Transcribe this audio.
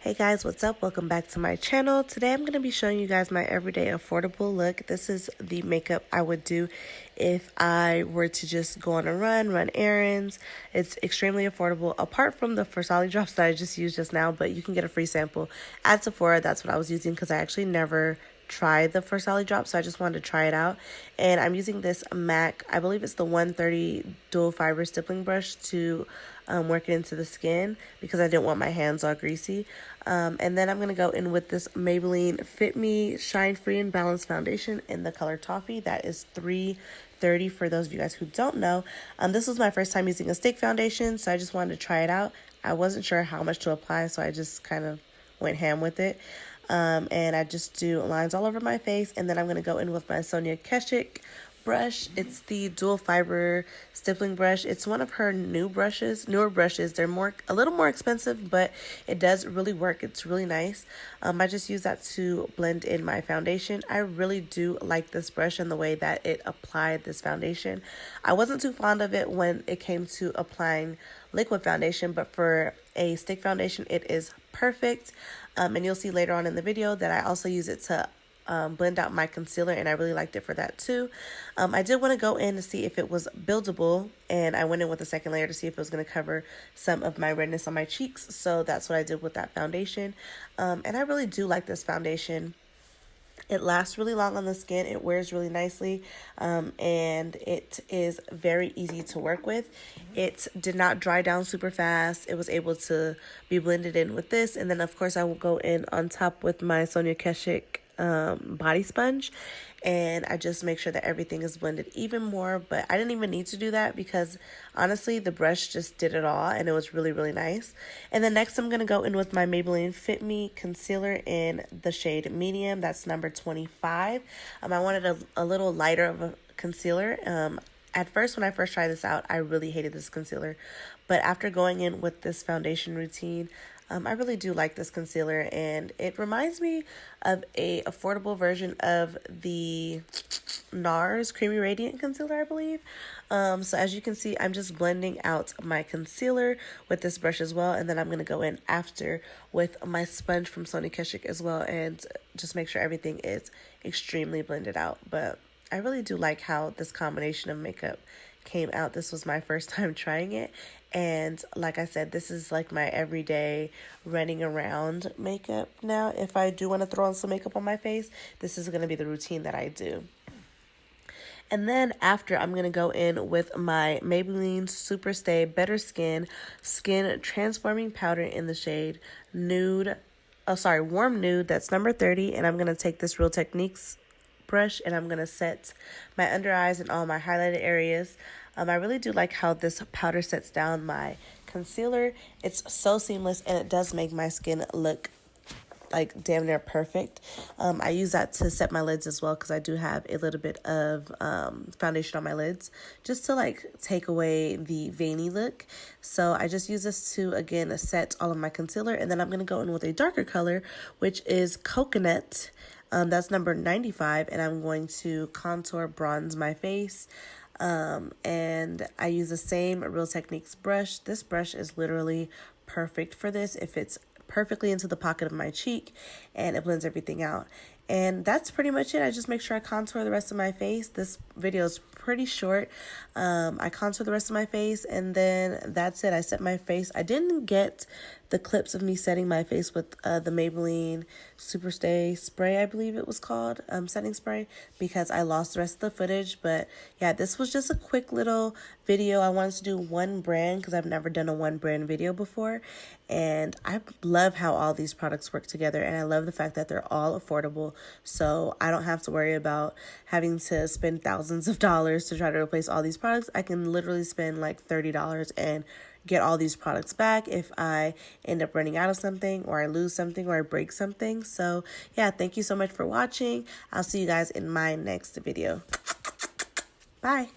Hey guys, what's up? Welcome back to my channel. Today I'm going to be showing you guys my everyday affordable look. This is the makeup I would do if I were to just go on a run errands. It's extremely affordable apart from the Versace drops that I just used just now, but you can get a free sample at Sephora. That's what I was using because I actually never tried the Versace drop, so I just wanted to try it out. And I'm using this MAC, I believe it's the 130 dual fiber stippling brush to work it into the skin because I didn't want my hands all greasy. And then I'm going to go in with this Maybelline Fit Me Shine Free and Balanced Foundation in the color Toffee. That is $3.30 for those of you guys who don't know. This was my first time using a stick foundation, so I just wanted to try it out. I wasn't sure how much to apply, so I just kind of went ham with it. And I just do lines all over my face, and then I'm going to go in with my Sonia Keshik brush. It's the dual fiber stippling brush. It's one of her newer brushes. They're a little more expensive, but it does really work. It's really nice. I just use that to blend in my foundation. I really do like this brush and the way that it applied this foundation. I wasn't too fond of it when it came to applying liquid foundation, but for a stick foundation, it is perfect. And you'll see later on in the video that I also use it to blend out my concealer, and I really liked it for that too. I did want to go in to see if it was buildable, and I went in with a second layer to see if it was going to cover some of my redness on my cheeks, so that's what I did with that foundation. And I really do like this foundation. It lasts really long on the skin, it wears really nicely, and it is very easy to work with. It did not dry down super fast. It was able to be blended in with this, and then of course I will go in on top with my Sonia Keshik body sponge, and I just make sure that everything is blended even more. But I didn't even need to do that because honestly the brush just did it all, and it was really nice. And then next I'm going to go in with my Maybelline Fit Me concealer in the shade medium. That's number 25. I wanted a little lighter of a concealer. At first, when I first tried this out, I really hated this concealer, but after going in with this foundation routine, I really do like this concealer, and it reminds me of a affordable version of the NARS Creamy Radiant Concealer, I believe. So as you can see, I'm just blending out my concealer with this brush as well, and then I'm going to go in after with my sponge from Sonia Keshik as well, and just make sure everything is extremely blended out. But I really do like how this combination of makeup came out. This was my first time trying it, and like I said, this is like my everyday running around makeup now. If I do want to throw on some makeup on my face, this is going to be the routine that I do. And then after, I'm going to go in with my Maybelline SuperStay Better Skin Transforming Powder in the shade Nude. Warm Nude. That's number 30, and I'm going to take this Real Techniques brush, and I'm going to set my under eyes and all my highlighted areas. I really do like how this powder sets down my concealer. It's so seamless, and it does make my skin look like damn near perfect. I use that to set my lids as well because I do have a little bit of foundation on my lids just to like take away the veiny look. So I just use this to, again, set all of my concealer, and then I'm going to go in with a darker color, which is Coconut. That's number 95, and I'm going to contour bronze my face. And I use the same Real Techniques brush. This brush is literally perfect for this. It fits perfectly into the pocket of my cheek, and it blends everything out. And that's pretty much it. I just make sure I contour the rest of my face. This video is pretty short. I contour the rest of my face, and then that's it. I set my face. I didn't get the clips of me setting my face with the Maybelline SuperStay spray, I believe it was called, setting spray, because I lost the rest of the footage. But yeah, this was just a quick little video. I wanted to do one brand because I've never done a one brand video before, and I love how all these products work together, and I love the fact that they're all affordable, so I don't have to worry about having to spend thousands of dollars to try to replace all these products. I can literally spend like $30 and get all these products back if I end up running out of something, or I lose something, or I break something. So yeah, thank you so much for watching. I'll see you guys in my next video. Bye.